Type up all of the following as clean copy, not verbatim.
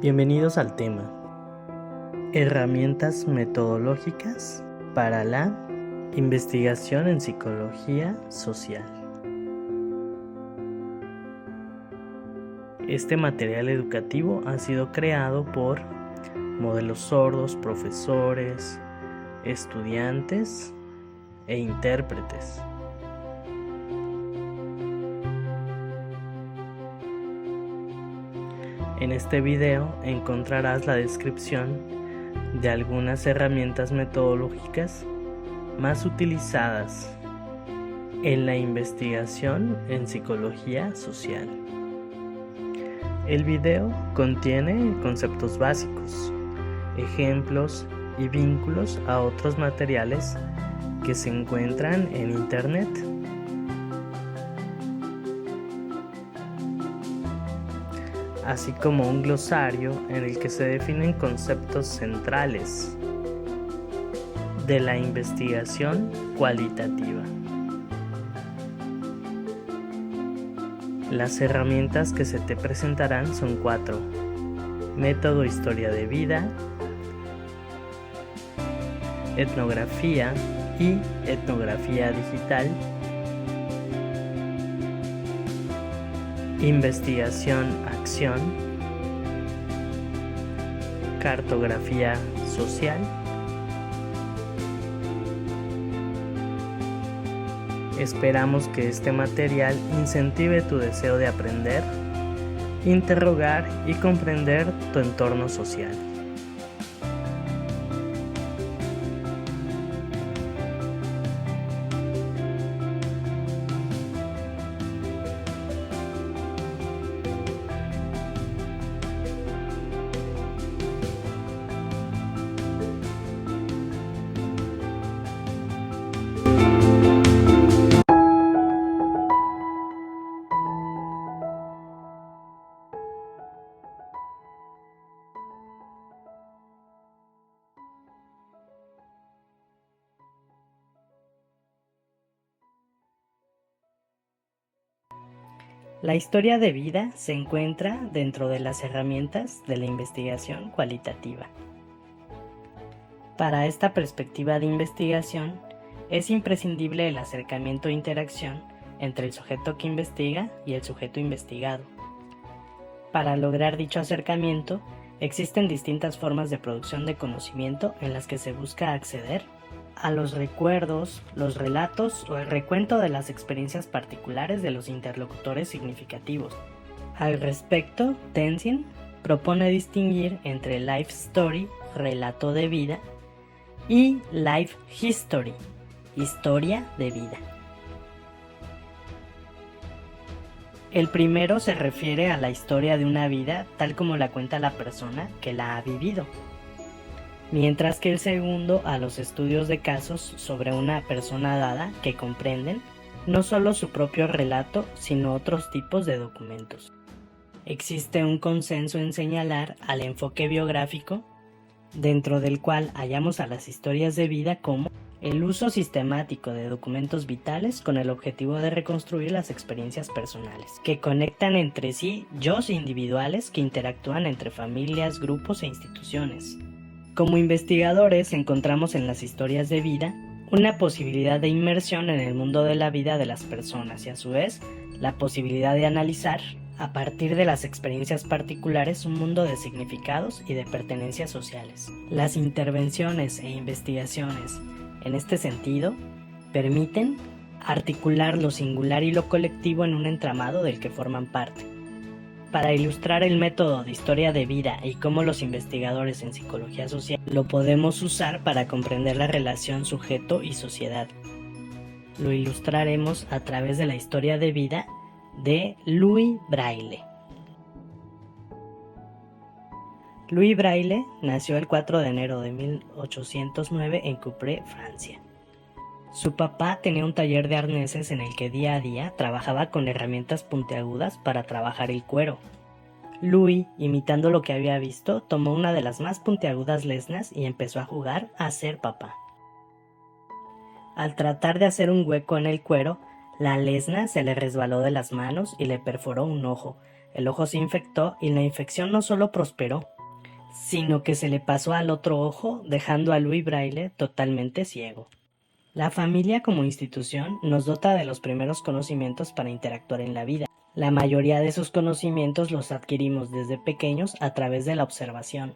Bienvenidos al tema: herramientas metodológicas para la investigación en psicología social. Este material educativo ha sido creado por modelos sordos, profesores, estudiantes e intérpretes. En este video encontrarás la descripción de algunas herramientas metodológicas más utilizadas en la investigación en psicología social. El video contiene conceptos básicos, ejemplos y vínculos a otros materiales que se encuentran en Internet. Así como un glosario en el que se definen conceptos centrales de la investigación cualitativa. Las herramientas que se te presentarán son 4: método historia de vida, etnografía y etnografía digital, investigación-acción, cartografía social, esperamos que este material incentive tu deseo de aprender, interrogar y comprender tu entorno social. La historia de vida se encuentra dentro de las herramientas de la investigación cualitativa. Para esta perspectiva de investigación, es imprescindible el acercamiento e interacción entre el sujeto que investiga y el sujeto investigado. Para lograr dicho acercamiento, existen distintas formas de producción de conocimiento en las que se busca acceder a los recuerdos, los relatos o el recuento de las experiencias particulares de los interlocutores significativos. Al respecto, Tenzin propone distinguir entre life story, relato de vida, y life history, historia de vida. El primero se refiere a la historia de una vida tal como la cuenta la persona que la ha vivido, mientras que el segundo a los estudios de casos sobre una persona dada que comprenden no solo su propio relato, sino otros tipos de documentos. Existe un consenso en señalar al enfoque biográfico, dentro del cual hallamos a las historias de vida como el uso sistemático de documentos vitales con el objetivo de reconstruir las experiencias personales, que conectan entre sí yos individuales que interactúan entre familias, grupos e instituciones. Como investigadores encontramos en las historias de vida una posibilidad de inmersión en el mundo de la vida de las personas y a su vez la posibilidad de analizar a partir de las experiencias particulares un mundo de significados y de pertenencias sociales. Las intervenciones e investigaciones en este sentido permiten articular lo singular y lo colectivo en un entramado del que forman parte. Para ilustrar el método de historia de vida y cómo los investigadores en psicología social lo podemos usar para comprender la relación sujeto y sociedad. Lo ilustraremos a través de la historia de vida de Louis Braille. Louis Braille nació el 4 de enero de 1809 en Coupret, Francia. Su papá tenía un taller de arneses en el que día a día trabajaba con herramientas puntiagudas para trabajar el cuero. Louis, imitando lo que había visto, tomó una de las más puntiagudas lesnas y empezó a jugar a ser papá. Al tratar de hacer un hueco en el cuero, la lesna se le resbaló de las manos y le perforó un ojo. El ojo se infectó y la infección no solo prosperó, sino que se le pasó al otro ojo, dejando a Louis Braille totalmente ciego. La familia como institución nos dota de los primeros conocimientos para interactuar en la vida. La mayoría de esos conocimientos los adquirimos desde pequeños a través de la observación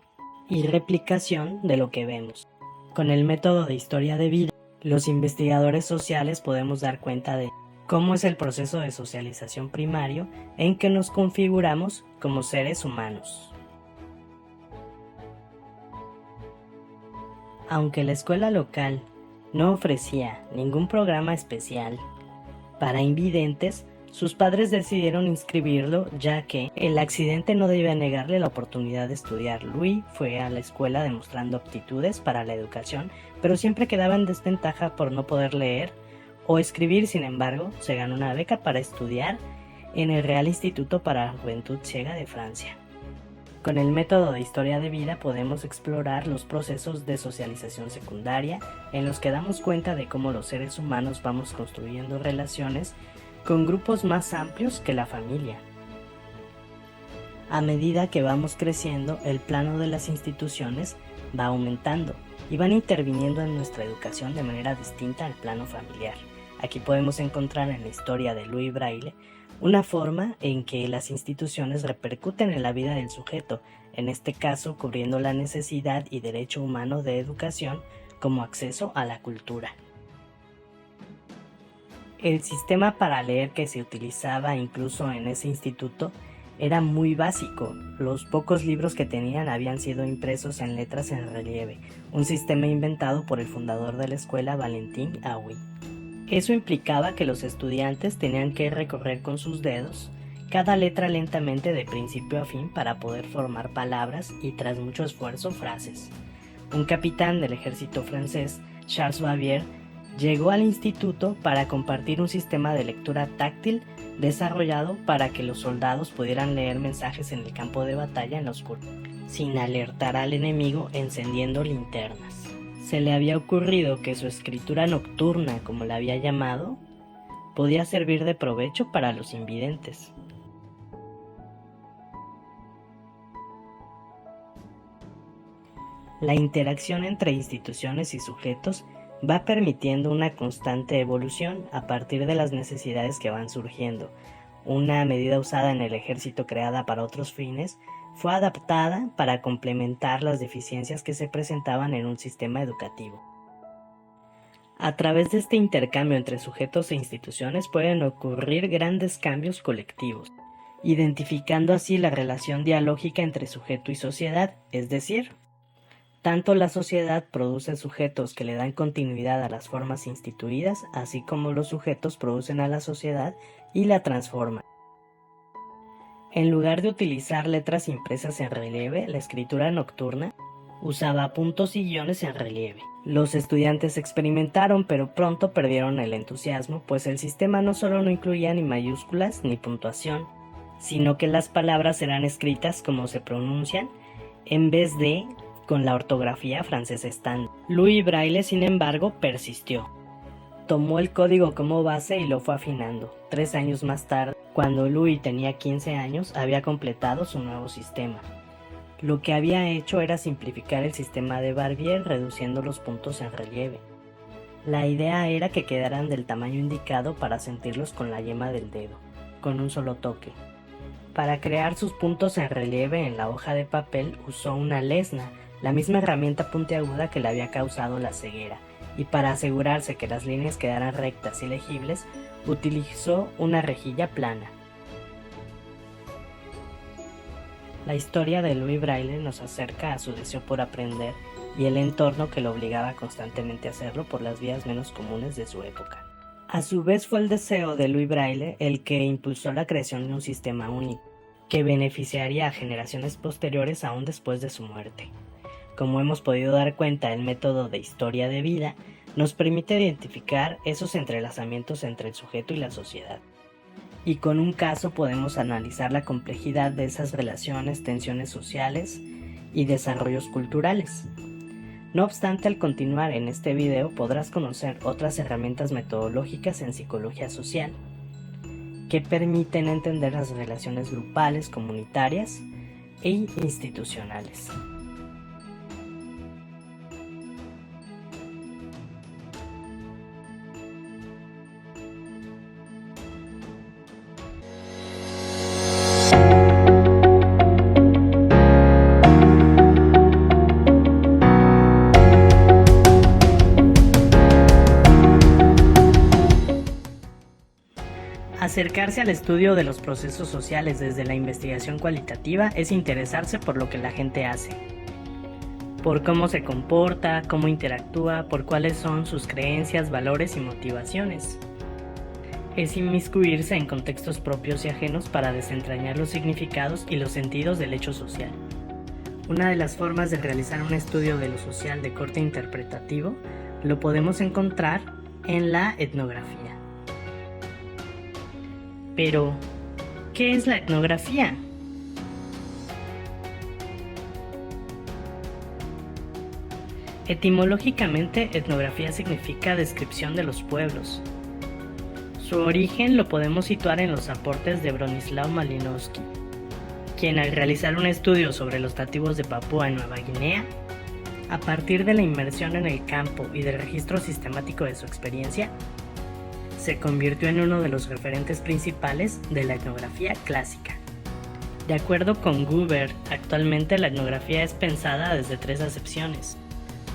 y replicación de lo que vemos. Con el método de historia de vida, los investigadores sociales podemos dar cuenta de cómo es el proceso de socialización primario en que nos configuramos como seres humanos. Aunque la escuela local no ofrecía ningún programa especial para invidentes, sus padres decidieron inscribirlo ya que el accidente no debía negarle la oportunidad de estudiar. Louis fue a la escuela demostrando aptitudes para la educación, pero siempre quedaba en desventaja por no poder leer o escribir. Sin embargo, se ganó una beca para estudiar en el Real Instituto para la Juventud Ciega de Francia. Con el método de historia de vida podemos explorar los procesos de socialización secundaria en los que damos cuenta de cómo los seres humanos vamos construyendo relaciones con grupos más amplios que la familia. A medida que vamos creciendo, el plano de las instituciones va aumentando y van interviniendo en nuestra educación de manera distinta al plano familiar. Aquí podemos encontrar en la historia de Louis Braille una forma en que las instituciones repercuten en la vida del sujeto, en este caso cubriendo la necesidad y derecho humano de educación como acceso a la cultura. El sistema para leer que se utilizaba incluso en ese instituto era muy básico. Los pocos libros que tenían habían sido impresos en letras en relieve, un sistema inventado por el fundador de la escuela, Valentin Haüy. Eso implicaba que los estudiantes tenían que recorrer con sus dedos cada letra lentamente de principio a fin para poder formar palabras y, tras mucho esfuerzo, frases. Un capitán del ejército francés, Charles Bavière, llegó al instituto para compartir un sistema de lectura táctil desarrollado para que los soldados pudieran leer mensajes en el campo de batalla en la oscuridad, sin alertar al enemigo encendiendo linternas. Se le había ocurrido que su escritura nocturna, como la había llamado, podía servir de provecho para los invidentes. La interacción entre instituciones y sujetos va permitiendo una constante evolución a partir de las necesidades que van surgiendo. Una medida usada en el ejército creada para otros fines fue adaptada para complementar las deficiencias que se presentaban en un sistema educativo. A través de este intercambio entre sujetos e instituciones pueden ocurrir grandes cambios colectivos, identificando así la relación dialógica entre sujeto y sociedad, es decir, tanto la sociedad produce sujetos que le dan continuidad a las formas instituidas, así como los sujetos producen a la sociedad y la transforman. En lugar de utilizar letras impresas en relieve, la escritura nocturna usaba puntos y guiones en relieve. Los estudiantes experimentaron, pero pronto perdieron el entusiasmo, pues el sistema no solo no incluía ni mayúsculas ni puntuación, sino que las palabras eran escritas como se pronuncian, en vez de con la ortografía francesa estándar. Louis Braille, sin embargo, persistió. Tomó el código como base y lo fue afinando. 3 años más tarde, cuando Louis tenía 15 años, había completado su nuevo sistema. Lo que había hecho era simplificar el sistema de Bavière reduciendo los puntos en relieve. La idea era que quedaran del tamaño indicado para sentirlos con la yema del dedo, con un solo toque. Para crear sus puntos en relieve en la hoja de papel usó una lesna, la misma herramienta puntiaguda que le había causado la ceguera, y para asegurarse que las líneas quedaran rectas y legibles, utilizó una rejilla plana. La historia de Louis Braille nos acerca a su deseo por aprender y el entorno que lo obligaba constantemente a hacerlo por las vías menos comunes de su época. A su vez fue el deseo de Louis Braille el que impulsó la creación de un sistema único, que beneficiaría a generaciones posteriores aún después de su muerte. Como hemos podido dar cuenta, el método de historia de vida nos permite identificar esos entrelazamientos entre el sujeto y la sociedad. Y con un caso podemos analizar la complejidad de esas relaciones, tensiones sociales y desarrollos culturales. No obstante, al continuar en este video podrás conocer otras herramientas metodológicas en psicología social que permiten entender las relaciones grupales, comunitarias e institucionales. Acercarse al estudio de los procesos sociales desde la investigación cualitativa es interesarse por lo que la gente hace, por cómo se comporta, cómo interactúa, por cuáles son sus creencias, valores y motivaciones. Es inmiscuirse en contextos propios y ajenos para desentrañar los significados y los sentidos del hecho social. Una de las formas de realizar un estudio de lo social de corte interpretativo lo podemos encontrar en la etnografía. Pero, ¿qué es la etnografía? Etimológicamente, etnografía significa descripción de los pueblos. Su origen lo podemos situar en los aportes de Bronislaw Malinowski, quien al realizar un estudio sobre los nativos de Papúa Nueva Guinea, a partir de la inmersión en el campo y del registro sistemático de su experiencia, se convirtió en uno de los referentes principales de la etnografía clásica. De acuerdo con Guber, actualmente la etnografía es pensada desde tres acepciones: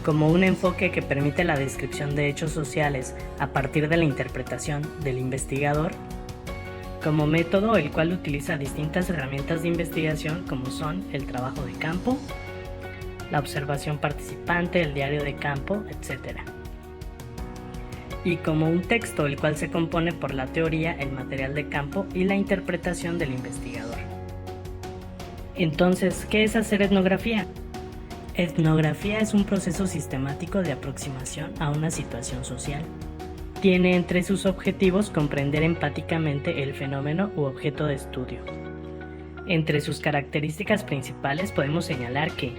como un enfoque que permite la descripción de hechos sociales a partir de la interpretación del investigador, como método el cual utiliza distintas herramientas de investigación como son el trabajo de campo, la observación participante, el diario de campo, etc. Y como un texto el cual se compone por la teoría, el material de campo y la interpretación del investigador. Entonces, ¿qué es hacer etnografía? Etnografía es un proceso sistemático de aproximación a una situación social. Tiene entre sus objetivos comprender empáticamente el fenómeno u objeto de estudio. Entre sus características principales podemos señalar que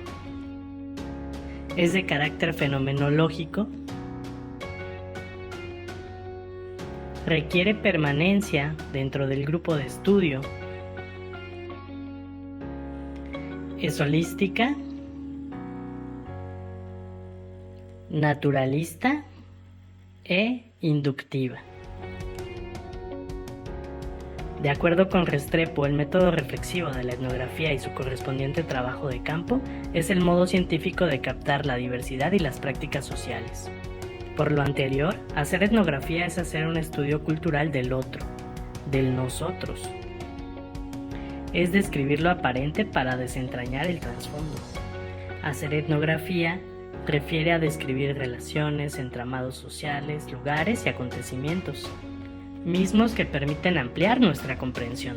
es de carácter fenomenológico, requiere permanencia dentro del grupo de estudio, es holística, naturalista e inductiva. De acuerdo con Restrepo, el método reflexivo de la etnografía y su correspondiente trabajo de campo es el modo científico de captar la diversidad y las prácticas sociales. Por lo anterior, hacer etnografía es hacer un estudio cultural del otro, del nosotros. Es describir lo aparente para desentrañar el trasfondo. Hacer etnografía refiere a describir relaciones, entramados sociales, lugares y acontecimientos, mismos que permiten ampliar nuestra comprensión.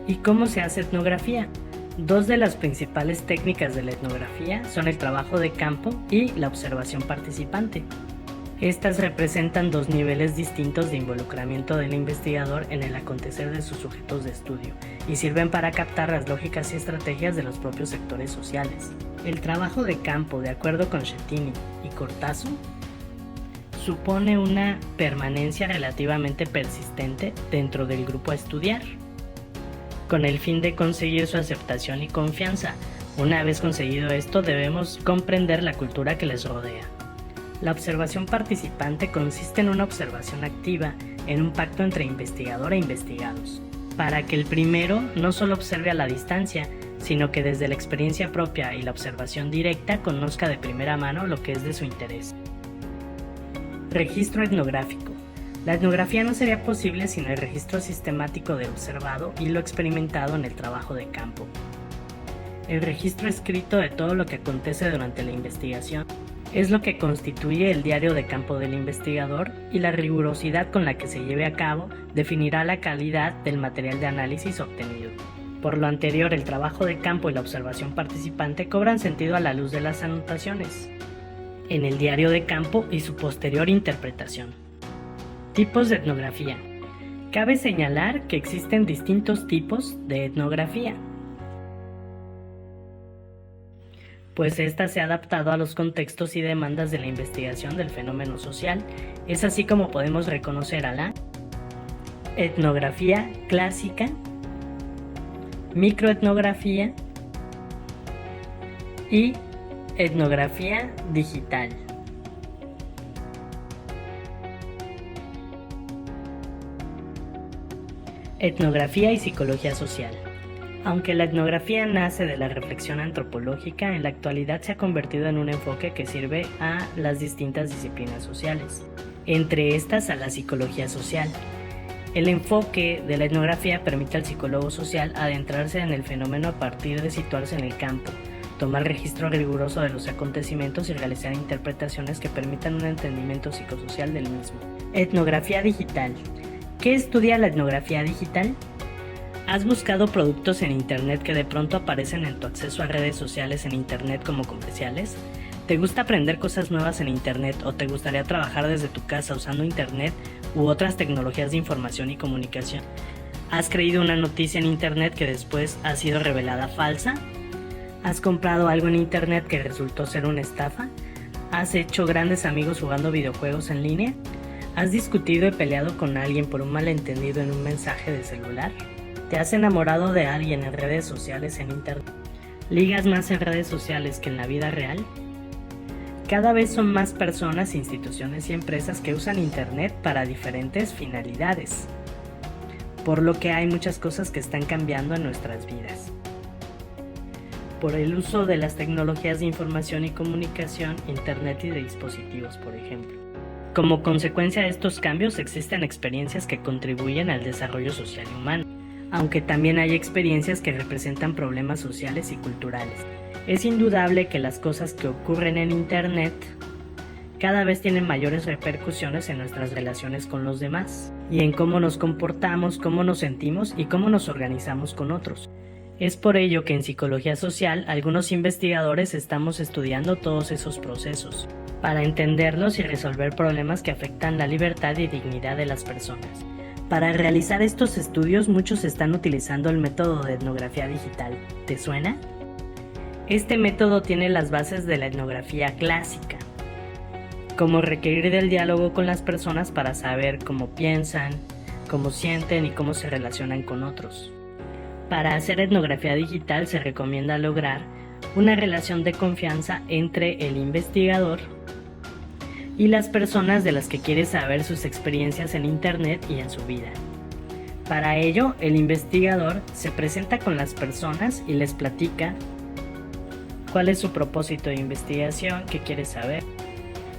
¿Y cómo se hace etnografía? Dos de las principales técnicas de la etnografía son el trabajo de campo y la observación participante. Estas representan dos niveles distintos de involucramiento del investigador en el acontecer de sus sujetos de estudio y sirven para captar las lógicas y estrategias de los propios sectores sociales. El trabajo de campo, de acuerdo con Schettini y Cortázar, supone una permanencia relativamente persistente dentro del grupo a estudiar, con el fin de conseguir su aceptación y confianza. Una vez conseguido esto, debemos comprender la cultura que les rodea. La observación participante consiste en una observación activa, en un pacto entre investigador e investigados, para que el primero no solo observe a la distancia, sino que desde la experiencia propia y la observación directa conozca de primera mano lo que es de su interés. Registro etnográfico. La etnografía no sería posible sin el registro sistemático de observado y lo experimentado en el trabajo de campo. El registro escrito de todo lo que acontece durante la investigación es lo que constituye el diario de campo del investigador, y la rigurosidad con la que se lleve a cabo definirá la calidad del material de análisis obtenido. Por lo anterior, el trabajo de campo y la observación participante cobran sentido a la luz de las anotaciones en el diario de campo y su posterior interpretación. Tipos de etnografía. Cabe señalar que existen distintos tipos de etnografía, pues ésta se ha adaptado a los contextos y demandas de la investigación del fenómeno social. Es así como podemos reconocer a la etnografía clásica, microetnografía y etnografía digital. Etnografía y psicología social. Aunque la etnografía nace de la reflexión antropológica, en la actualidad se ha convertido en un enfoque que sirve a las distintas disciplinas sociales. entre estas a la psicología social. El enfoque de la etnografía permite al psicólogo social adentrarse en el fenómeno a partir de situarse en el campo, tomar registro riguroso de los acontecimientos y realizar interpretaciones que permitan un entendimiento psicosocial del mismo. Etnografía digital. ¿Qué estudia la etnografía digital? ¿Has buscado productos en Internet que de pronto aparecen en tu acceso a redes sociales en Internet como comerciales? ¿Te gusta aprender cosas nuevas en Internet o te gustaría trabajar desde tu casa usando Internet u otras tecnologías de información y comunicación? ¿Has creído una noticia en Internet que después ha sido revelada falsa? ¿Has comprado algo en Internet que resultó ser una estafa? ¿Has hecho grandes amigos jugando videojuegos en línea? ¿Has discutido y peleado con alguien por un malentendido en un mensaje de celular? ¿Te has enamorado de alguien en redes sociales en Internet? ¿Ligas más en redes sociales que en la vida real? Cada vez son más personas, instituciones y empresas que usan Internet para diferentes finalidades, por lo que hay muchas cosas que están cambiando en nuestras vidas. Por el uso de las tecnologías de información y comunicación, Internet y de dispositivos, por ejemplo. Como consecuencia de estos cambios existen experiencias que contribuyen al desarrollo social y humano, aunque también hay experiencias que representan problemas sociales y culturales. Es indudable que las cosas que ocurren en Internet cada vez tienen mayores repercusiones en nuestras relaciones con los demás, y en cómo nos comportamos, cómo nos sentimos y cómo nos organizamos con otros. Es por ello que en psicología social algunos investigadores estamos estudiando todos esos procesos, para entenderlos y resolver problemas que afectan la libertad y dignidad de las personas. Para realizar estos estudios muchos están utilizando el método de etnografía digital. ¿Te suena? Este método tiene las bases de la etnografía clásica, como requerir del diálogo con las personas para saber cómo piensan, cómo sienten y cómo se relacionan con otros. Para hacer etnografía digital se recomienda lograr una relación de confianza entre el investigador y las personas de las que quiere saber sus experiencias en Internet y en su vida. Para ello, el investigador se presenta con las personas y les platica cuál es su propósito de investigación, qué quiere saber,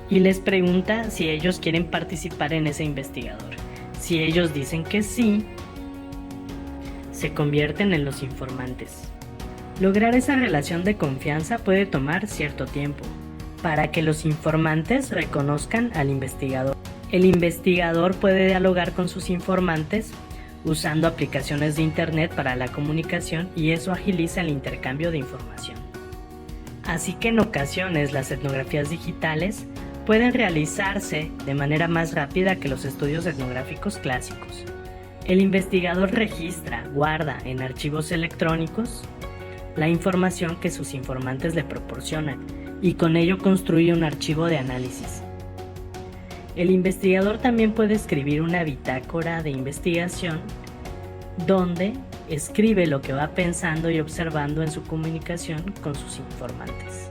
y les pregunta si ellos quieren participar en ese investigador. Si ellos dicen que sí, se convierten en los informantes. Lograr esa relación de confianza puede tomar cierto tiempo, para que los informantes reconozcan al investigador. El investigador puede dialogar con sus informantes usando aplicaciones de Internet para la comunicación y eso agiliza el intercambio de información. Así que en ocasiones las etnografías digitales pueden realizarse de manera más rápida que los estudios etnográficos clásicos. El investigador registra, guarda en archivos electrónicos la información que sus informantes le proporcionan y con ello construye un archivo de análisis. El investigador también puede escribir una bitácora de investigación donde escribe lo que va pensando y observando en su comunicación con sus informantes.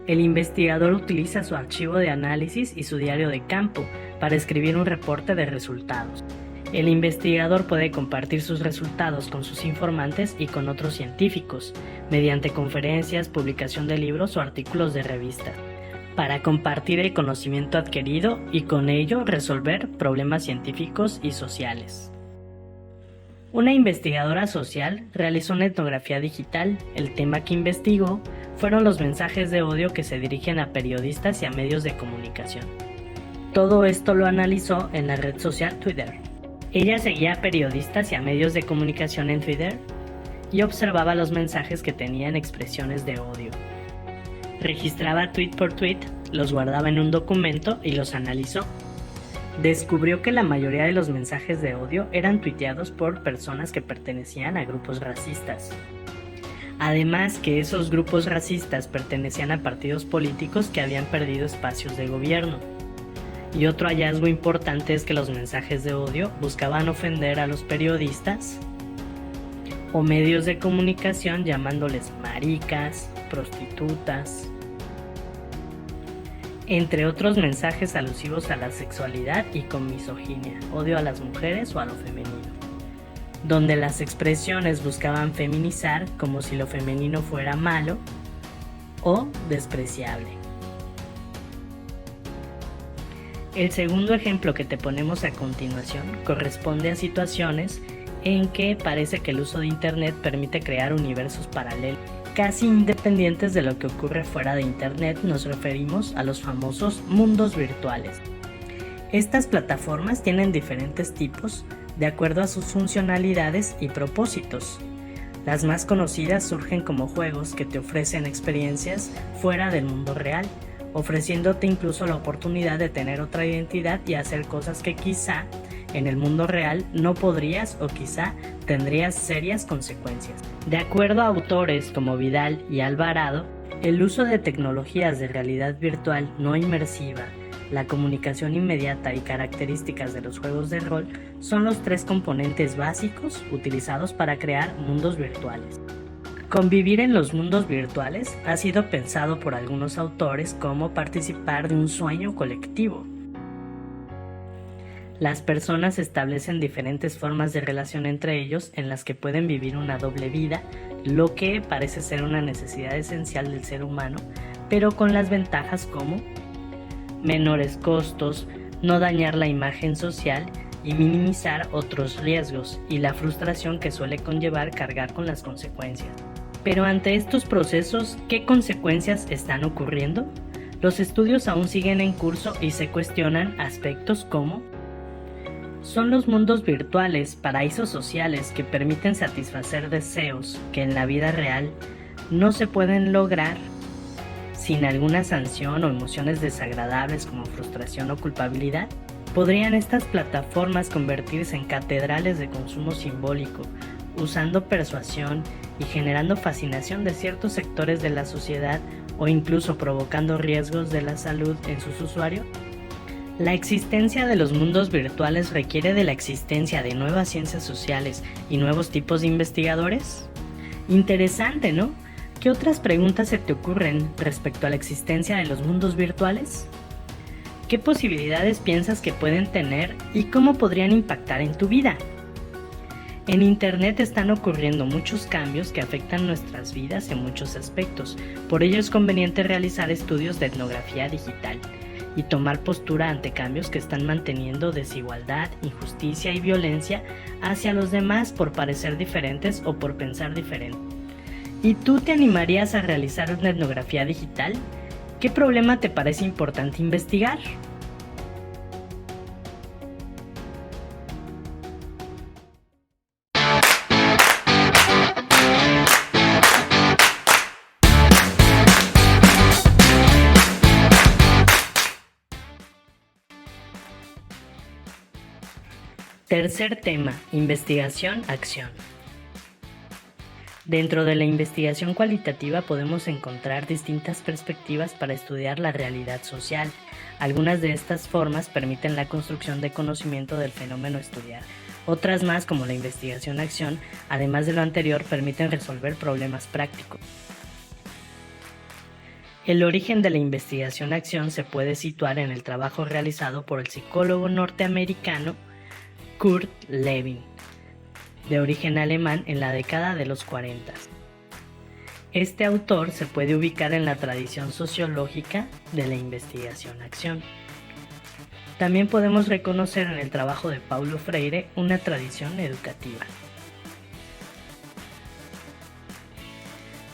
El investigador utiliza su archivo de análisis y su diario de campo para escribir un reporte de resultados. El investigador puede compartir sus resultados con sus informantes y con otros científicos, mediante conferencias, publicación de libros o artículos de revistas, para compartir el conocimiento adquirido y con ello resolver problemas científicos y sociales. Una investigadora social realizó una etnografía digital. El tema que investigó fueron los mensajes de odio que se dirigen a periodistas y a medios de comunicación. Todo esto lo analizó en la red social Twitter. Ella seguía a periodistas y a medios de comunicación en Twitter y observaba los mensajes que tenían expresiones de odio. Registraba tweet por tweet, los guardaba en un documento y los analizó. Descubrió que la mayoría de los mensajes de odio eran tuiteados por personas que pertenecían a grupos racistas. Además que esos grupos racistas pertenecían a partidos políticos que habían perdido espacios de gobierno. Y otro hallazgo importante es que los mensajes de odio buscaban ofender a los periodistas o medios de comunicación llamándoles maricas, prostitutas, entre otros mensajes alusivos a la sexualidad y con misoginia, odio a las mujeres o a lo femenino, donde las expresiones buscaban feminizar como si lo femenino fuera malo o despreciable. El segundo ejemplo que te ponemos a continuación corresponde a situaciones en que parece que el uso de Internet permite crear universos paralelos, casi independientes de lo que ocurre fuera de Internet. Nos referimos a los famosos mundos virtuales. Estas plataformas tienen diferentes tipos de acuerdo a sus funcionalidades y propósitos. Las más conocidas surgen como juegos que te ofrecen experiencias fuera del mundo real, ofreciéndote incluso la oportunidad de tener otra identidad y hacer cosas que quizá en el mundo real no podrías o quizá tendrías serias consecuencias. De acuerdo a autores como Vidal y Alvarado, el uso de tecnologías de realidad virtual no inmersiva, la comunicación inmediata y características de los juegos de rol son los tres componentes básicos utilizados para crear mundos virtuales. Convivir en los mundos virtuales ha sido pensado por algunos autores como participar de un sueño colectivo. Las personas establecen diferentes formas de relación entre ellos en las que pueden vivir una doble vida, lo que parece ser una necesidad esencial del ser humano, pero con las ventajas como menores costos, no dañar la imagen social y minimizar otros riesgos y la frustración que suele conllevar cargar con las consecuencias. Pero ante estos procesos, ¿qué consecuencias están ocurriendo? Los estudios aún siguen en curso y se cuestionan aspectos como: ¿son los mundos virtuales paraísos sociales que permiten satisfacer deseos que en la vida real no se pueden lograr sin alguna sanción o emociones desagradables como frustración o culpabilidad? ¿Podrían estas plataformas convertirse en catedrales de consumo simbólico, usando persuasión y generando fascinación de ciertos sectores de la sociedad o incluso provocando riesgos de la salud en sus usuarios? ¿La existencia de los mundos virtuales requiere de la existencia de nuevas ciencias sociales y nuevos tipos de investigadores? Interesante, ¿no? ¿Qué otras preguntas se te ocurren respecto a la existencia de los mundos virtuales? ¿Qué posibilidades piensas que pueden tener y cómo podrían impactar en tu vida? En Internet están ocurriendo muchos cambios que afectan nuestras vidas en muchos aspectos. Por ello es conveniente realizar estudios de etnografía digital y tomar postura ante cambios que están manteniendo desigualdad, injusticia y violencia hacia los demás por parecer diferentes o por pensar diferente. ¿Y tú te animarías a realizar una etnografía digital? ¿Qué problema te parece importante investigar? Tercer tema: investigación, acción. Dentro de la investigación cualitativa podemos encontrar distintas perspectivas para estudiar la realidad social. Algunas de estas formas permiten la construcción de conocimiento del fenómeno a estudiar. Otras más, como la investigación-acción, además de lo anterior, permiten resolver problemas prácticos. El origen de la investigación-acción se puede situar en el trabajo realizado por el psicólogo norteamericano Kurt Lewin, de origen alemán, en la década de los 40. Este autor se puede ubicar en la tradición sociológica de la investigación-acción. También podemos reconocer en el trabajo de Paulo Freire una tradición educativa.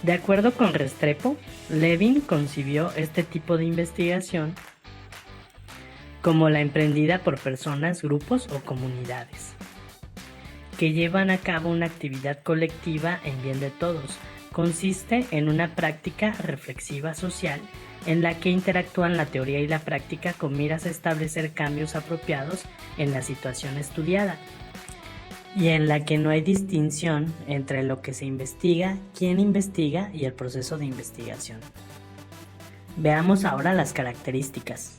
De acuerdo con Restrepo, Lewin concibió este tipo de investigación como la emprendida por personas, grupos o comunidades que llevan a cabo una actividad colectiva en bien de todos. Consiste en una práctica reflexiva social en la que interactúan la teoría y la práctica con miras a establecer cambios apropiados en la situación estudiada, y en la que no hay distinción entre lo que se investiga, quién investiga y el proceso de investigación. Veamos ahora las características.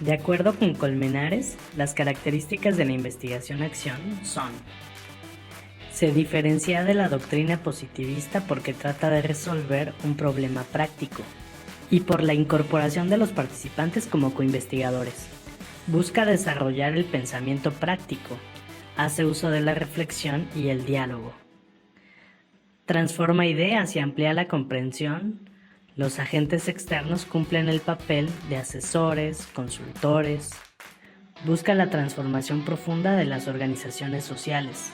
De acuerdo con Colmenares, las características de la investigación-acción son: se diferencia de la doctrina positivista porque trata de resolver un problema práctico y por la incorporación de los participantes como coinvestigadores. Busca desarrollar el pensamiento práctico, hace uso de la reflexión y el diálogo. Transforma ideas y amplía la comprensión, Los agentes externos cumplen el papel de asesores, consultores. Busca la transformación profunda de las organizaciones sociales.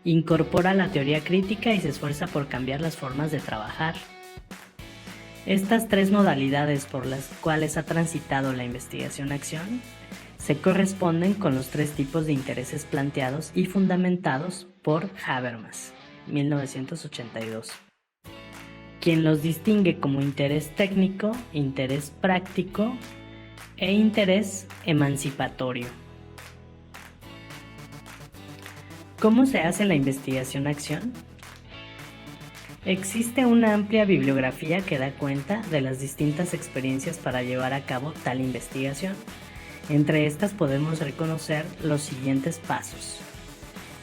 Incorpora la teoría crítica y se esfuerza por cambiar las formas de trabajar. Estas tres modalidades por las cuales ha transitado la investigación-acción se corresponden con los tres tipos de intereses planteados y fundamentados por Habermas, 1982, quien los distingue como interés técnico, interés práctico e interés emancipatorio. ¿Cómo se hace la investigación-acción? Existe una amplia bibliografía que da cuenta de las distintas experiencias para llevar a cabo tal investigación. Entre estas podemos reconocer los siguientes pasos.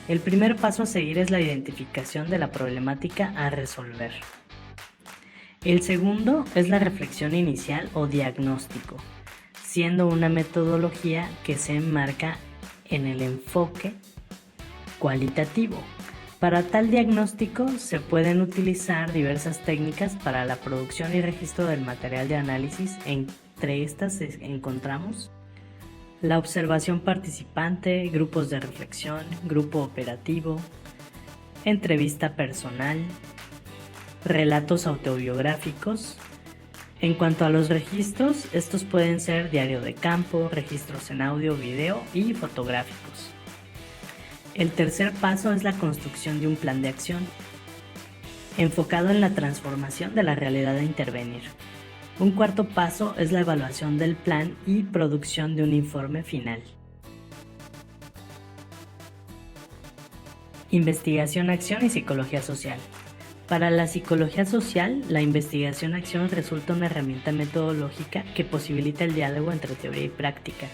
El primer paso a seguir es la identificación de la problemática a resolver. El segundo es la reflexión inicial o diagnóstico, siendo una metodología que se enmarca en el enfoque cualitativo. Para tal diagnóstico se pueden utilizar diversas técnicas para la producción y registro del material de análisis. Entre estas encontramos la observación participante, grupos de reflexión, grupo operativo, entrevista personal, relatos autobiográficos. En cuanto a los registros, estos pueden ser diario de campo, registros en audio, video y fotográficos. El tercer paso es la construcción de un plan de acción, enfocado en la transformación de la realidad a intervenir. Un cuarto paso es la evaluación del plan y producción de un informe final. Investigación, acción y psicología social. Para la psicología social, la investigación-acción resulta una herramienta metodológica que posibilita el diálogo entre teoría y práctica,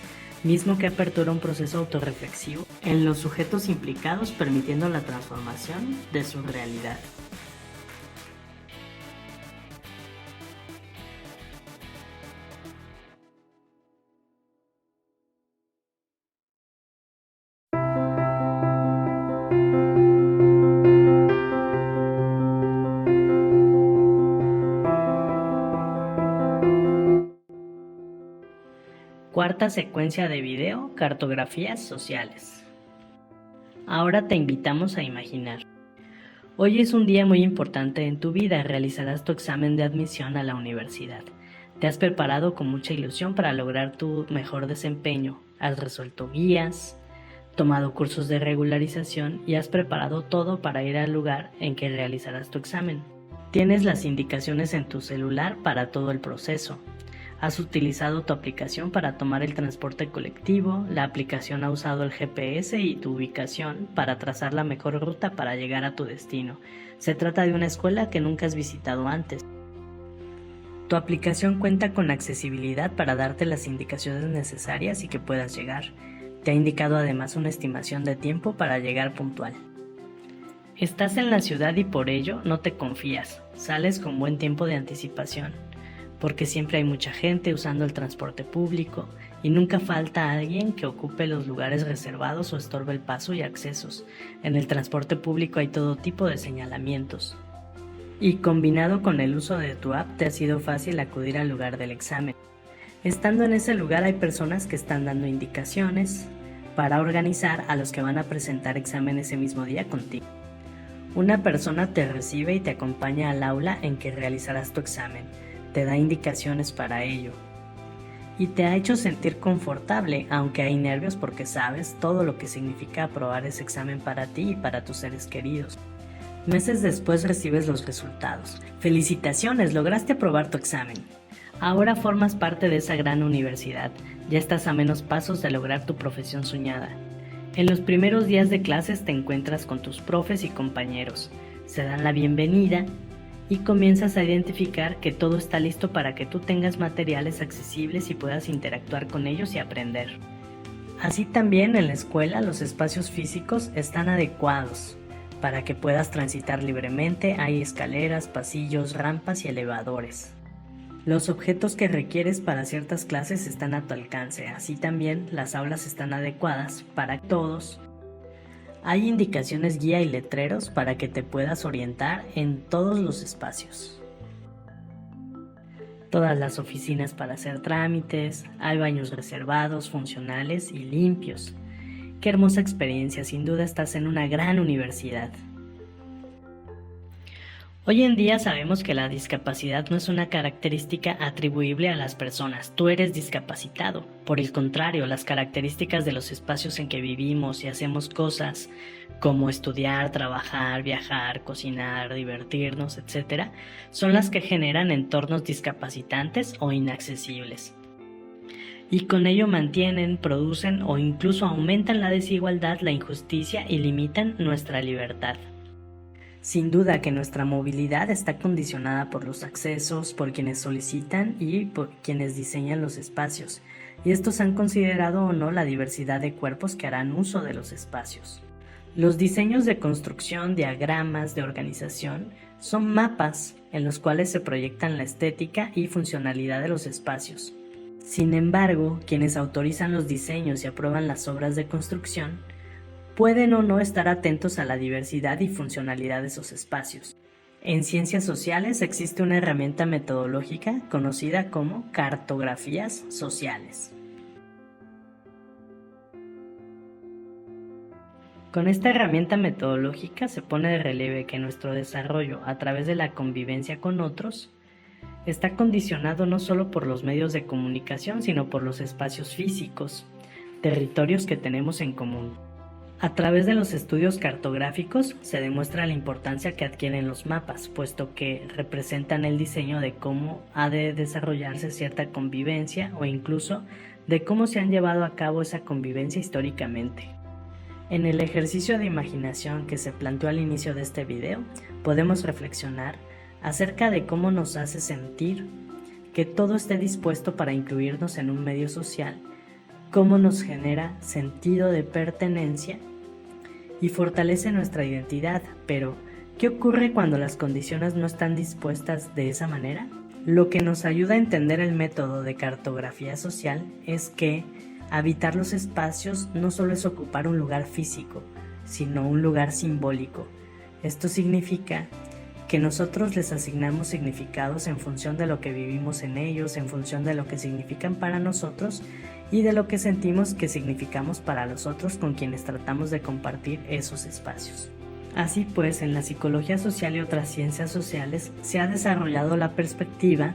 mismo que apertura un proceso autorreflexivo en los sujetos implicados, permitiendo la transformación de su realidad. Cuarta secuencia de video, cartografías sociales. Ahora te invitamos a imaginar. Hoy es un día muy importante en tu vida, realizarás tu examen de admisión a la universidad. Te has preparado con mucha ilusión para lograr tu mejor desempeño, has resuelto guías, tomado cursos de regularización y has preparado todo para ir al lugar en que realizarás tu examen. Tienes las indicaciones en tu celular para todo el proceso. Has utilizado tu aplicación para tomar el transporte colectivo, la aplicación ha usado el GPS y tu ubicación para trazar la mejor ruta para llegar a tu destino. Se trata de una escuela que nunca has visitado antes. Tu aplicación cuenta con accesibilidad para darte las indicaciones necesarias y que puedas llegar. Te ha indicado además una estimación de tiempo para llegar puntual. Estás en la ciudad y por ello no te confías, sales con buen tiempo de anticipación, porque siempre hay mucha gente usando el transporte público y nunca falta alguien que ocupe los lugares reservados o estorbe el paso y accesos. En el transporte público hay todo tipo de señalamientos. Y combinado con el uso de tu app te ha sido fácil acudir al lugar del examen. Estando en ese lugar hay personas que están dando indicaciones para organizar a los que van a presentar examen ese mismo día contigo. Una persona te recibe y te acompaña al aula en que realizarás tu examen. Te da indicaciones para ello y te ha hecho sentir confortable, aunque hay nervios porque sabes todo lo que significa aprobar ese examen para ti y para tus seres queridos. Meses después recibes los resultados. ¡Felicitaciones! Lograste aprobar tu examen. Ahora formas parte de esa gran universidad. Ya estás a menos pasos de lograr tu profesión soñada. En los primeros días de clases te encuentras con tus profes y compañeros. Se dan la bienvenida y comienzas a identificar que todo está listo para que tú tengas materiales accesibles y puedas interactuar con ellos y aprender. Así también en la escuela los espacios físicos están adecuados para que puedas transitar libremente. Hay escaleras, pasillos, rampas y elevadores. Los objetos que requieres para ciertas clases están a tu alcance. Así también las aulas están adecuadas para todos. Hay indicaciones guía y letreros para que te puedas orientar en todos los espacios. todas las oficinas para hacer trámites, hay baños reservados, funcionales y limpios. Qué hermosa experiencia, sin duda estás en una gran universidad. Hoy en día sabemos que la discapacidad no es una característica atribuible a las personas. Tú eres discapacitado. Por el contrario, las características de los espacios en que vivimos y hacemos cosas como estudiar, trabajar, viajar, cocinar, divertirnos, etc., son las que generan entornos discapacitantes o inaccesibles. Y con ello mantienen, producen o incluso aumentan la desigualdad, la injusticia y limitan nuestra libertad. Sin duda que nuestra movilidad está condicionada por los accesos, por quienes solicitan y por quienes diseñan los espacios, y estos han considerado o no la diversidad de cuerpos que harán uso de los espacios. Los diseños de construcción, diagramas de organización, son mapas en los cuales se proyectan la estética y funcionalidad de los espacios. Sin embargo, quienes autorizan los diseños y aprueban las obras de construcción pueden o no estar atentos a la diversidad y funcionalidad de esos espacios. En ciencias sociales existe una herramienta metodológica conocida como cartografías sociales. Con esta herramienta metodológica se pone de relieve que nuestro desarrollo a través de la convivencia con otros está condicionado no solo por los medios de comunicación, sino por los espacios físicos, territorios que tenemos en común. A través de los estudios cartográficos se demuestra la importancia que adquieren los mapas, puesto que representan el diseño de cómo ha de desarrollarse cierta convivencia o incluso de cómo se han llevado a cabo esa convivencia históricamente. En el ejercicio de imaginación que se planteó al inicio de este video, podemos reflexionar acerca de cómo nos hace sentir que todo esté dispuesto para incluirnos en un medio social, cómo nos genera sentido de pertenencia y fortalece nuestra identidad. Pero, ¿qué ocurre cuando las condiciones no están dispuestas de esa manera? Lo que nos ayuda a entender el método de cartografía social es que habitar los espacios no solo es ocupar un lugar físico, sino un lugar simbólico. Esto significa que nosotros les asignamos significados en función de lo que vivimos en ellos, en función de lo que significan para nosotros y de lo que sentimos que significamos para los otros con quienes tratamos de compartir esos espacios. Así pues, en la psicología social y otras ciencias sociales se ha desarrollado la perspectiva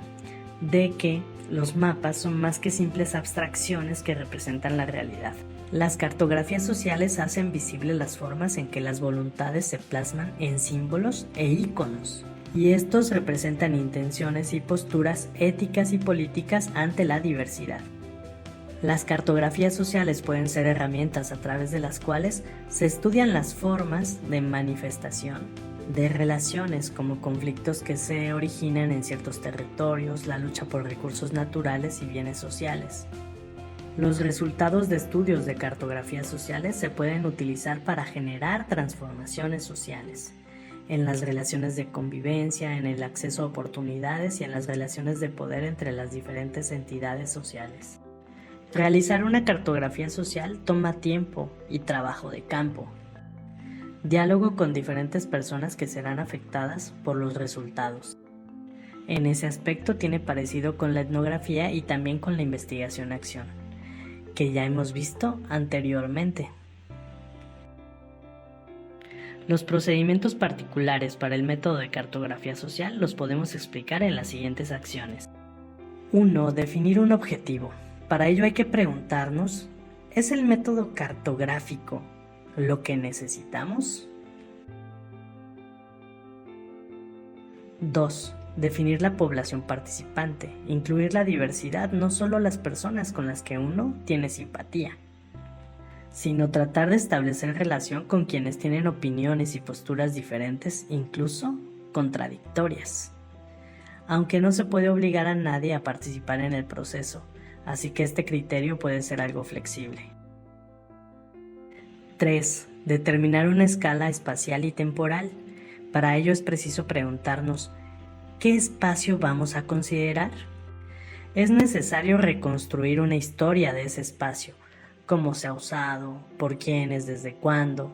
de que los mapas son más que simples abstracciones que representan la realidad. Las cartografías sociales hacen visibles las formas en que las voluntades se plasman en símbolos e íconos, y estos representan intenciones y posturas éticas y políticas ante la diversidad. Las cartografías sociales pueden ser herramientas a través de las cuales se estudian las formas de manifestación de relaciones como conflictos que se originan en ciertos territorios, la lucha por recursos naturales y bienes sociales. Los resultados de estudios de cartografías sociales se pueden utilizar para generar transformaciones sociales en las relaciones de convivencia, en el acceso a oportunidades y en las relaciones de poder entre las diferentes entidades sociales. Realizar una cartografía social toma tiempo y trabajo de campo. Diálogo con diferentes personas que serán afectadas por los resultados. En ese aspecto tiene parecido con la etnografía y también con la investigación-acción, que ya hemos visto anteriormente. Los procedimientos particulares para el método de cartografía social los podemos explicar en las siguientes acciones. 1. Definir un objetivo. Para ello hay que preguntarnos, ¿es el método cartográfico lo que necesitamos? 2. Definir la población participante, incluir la diversidad, no solo las personas con las que uno tiene simpatía, sino tratar de establecer relación con quienes tienen opiniones y posturas diferentes, incluso contradictorias. Aunque no se puede obligar a nadie a participar en el proceso, así que este criterio puede ser algo flexible. 3. Determinar una escala espacial y temporal. Para ello es preciso preguntarnos, ¿qué espacio vamos a considerar? Es necesario reconstruir una historia de ese espacio, cómo se ha usado, por quiénes, desde cuándo,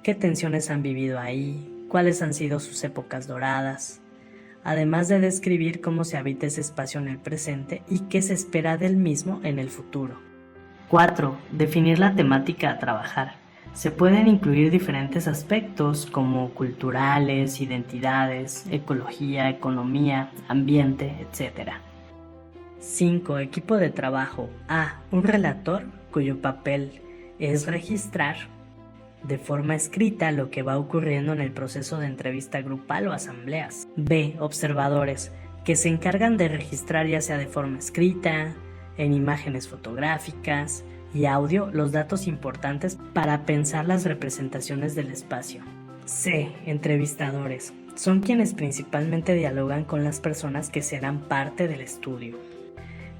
qué tensiones han vivido ahí, cuáles han sido sus épocas doradas. además de describir cómo se habita ese espacio en el presente y qué se espera del mismo en el futuro. 4. Definir la temática a trabajar. Se pueden incluir diferentes aspectos como culturales, identidades, ecología, economía, ambiente, etc. 5. Equipo de trabajo. A. Un relator cuyo papel es registrar de forma escrita lo que va ocurriendo en el proceso de entrevista grupal o asambleas. B. Observadores, que se encargan de registrar ya sea de forma escrita, en imágenes fotográficas y audio los datos importantes para pensar las representaciones del espacio. C. Entrevistadores, son quienes principalmente dialogan con las personas que serán parte del estudio.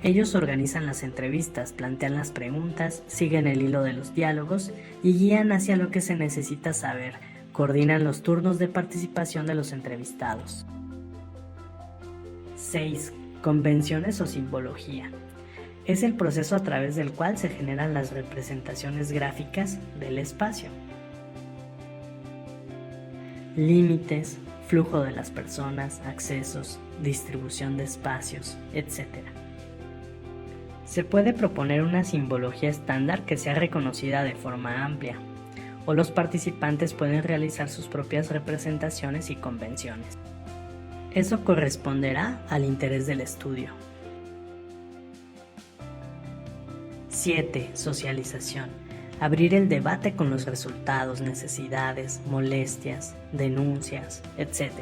Ellos organizan las entrevistas, plantean las preguntas, siguen el hilo de los diálogos y guían hacia lo que se necesita saber, coordinan los turnos de participación de los entrevistados. 6. Convenciones o simbología. Es el proceso a través del cual se generan las representaciones gráficas del espacio. Límites, flujo de las personas, accesos, distribución de espacios, etc. Se puede proponer una simbología estándar que sea reconocida de forma amplia, o los participantes pueden realizar sus propias representaciones y convenciones. Eso corresponderá al interés del estudio. 7. Socialización. Abrir el debate con los resultados, necesidades, molestias, denuncias, etc.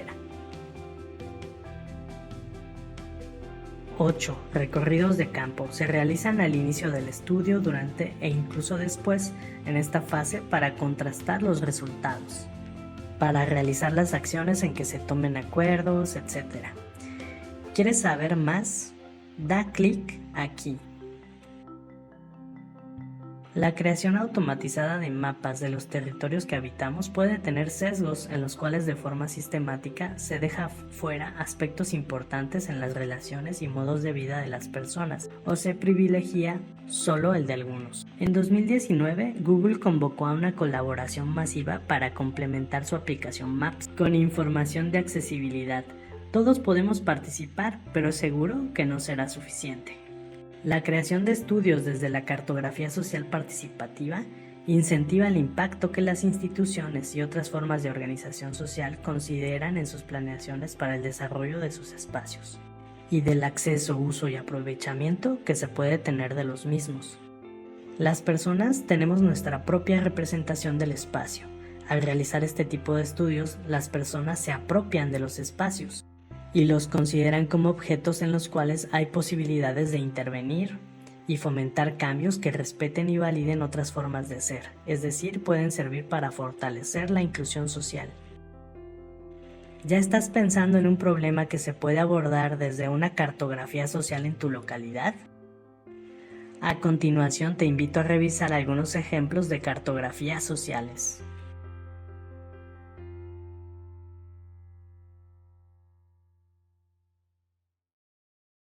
8. Recorridos de campo. Se realizan al inicio del estudio, durante e incluso después en esta fase para contrastar los resultados, para realizar las acciones en que se tomen acuerdos, etc. ¿Quieres saber más? Da clic aquí. La creación automatizada de mapas de los territorios que habitamos puede tener sesgos en los cuales de forma sistemática se deja fuera aspectos importantes en las relaciones y modos de vida de las personas, o se privilegia solo el de algunos. En 2019, Google convocó a una colaboración masiva para complementar su aplicación Maps con información de accesibilidad. Todos podemos participar, pero seguro que no será suficiente. La creación de estudios desde la cartografía social participativa incentiva el impacto que las instituciones y otras formas de organización social consideran en sus planeaciones para el desarrollo de sus espacios, y del acceso, uso y aprovechamiento que se puede tener de los mismos. Las personas tenemos nuestra propia representación del espacio. Al realizar este tipo de estudios, las personas se apropian de los espacios y los consideran como objetos en los cuales hay posibilidades de intervenir y fomentar cambios que respeten y validen otras formas de ser, es decir, pueden servir para fortalecer la inclusión social. ¿Ya estás pensando en un problema que se puede abordar desde una cartografía social en tu localidad? A continuación te invito a revisar algunos ejemplos de cartografías sociales.